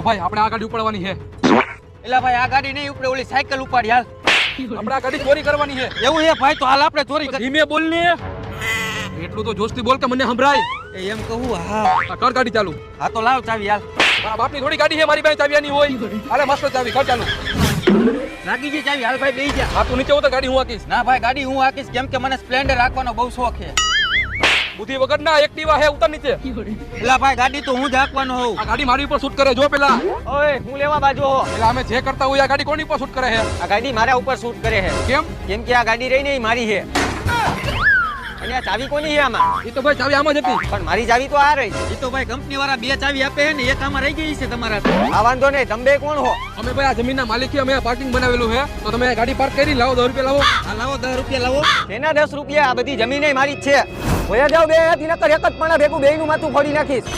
જો ભાઈ આપણે આ ગાડી ઉપાડવાની છે. એલા ભાઈ આ ગાડી નહીં ઉપડે, ઓલી સાયકલ ઉપાડી હાલ. આપણે આ ગાડી ચોરી કરવાની છે. એવું છે ભાઈ, તો હાલ આપણે ચોરી કરી. ધીમે બોલ ને. એટલું તો જોશથી બોલ કે મને સંભળાય. એમ કહું? હા. આ કર ગાડી ચાલુ. હા તો લાવ ચાવી હાલ. મારા બાપની થોડી ગાડી છે, મારી પાસે ચાવીની હોય. હાલે મસ્ત ચાવી કર ચાલુ. લાગી ગઈ ચાવી, હાલ ભાઈ બેહી જા. આ તું નીચે ઉતર, ગાડી હું હાકીશ. ના ભાઈ ગાડી હું હાકીશ, કેમ કે મને સ્પ્લેન્ડર રાખવાનો બહુ શોખ છે. બુદ્ધિ વગર ના એક્ટિવા હે, ઉતર નીચે. એલા ભાઈ ગાડી તો હું જ હાકવાનો હોઉં. આ ગાડી મારી ઉપર શૂટ કરે જો પેલા. ઓય હું લેવા બાજુ હો. એટલે અમે જે કરતા હોય આ ગાડી કોની ઉપર શૂટ કરે છે? આ ગાડી મારા ઉપર શૂટ કરે છે. કેમ? કેમ કે આ ગાડી રહી ને એ મારી છે. અને આ ચાવી કોની છે આમાં? એ તો ભાઈ ચાવી આમાં જ હતી. પણ મારી ચાવી તો આ રહી. એ તો ભાઈ કંપની વાળા બે ચાવી આપે છે ને, એક આમાં રહી ગઈ છે તમારા. આ વાંધો નહીં, તમે બે કોણ હો? અમે ભાઈ આ જમીનના માલિક છીએ, અમે પાર્કિંગ બનાવેલું છે, તો તમે ગાડી પાર્ક કરી લાવો. 10 રૂપિયા લાવો. આ લાવો 10 રૂપિયા લાવો. તેના 10 રૂપિયા? આ બધી જમીન મારી જ છે. હોયા જાવ બે, નકર એક જ પણ ભેગું બેયનું માથું ફોડી નાખીશ.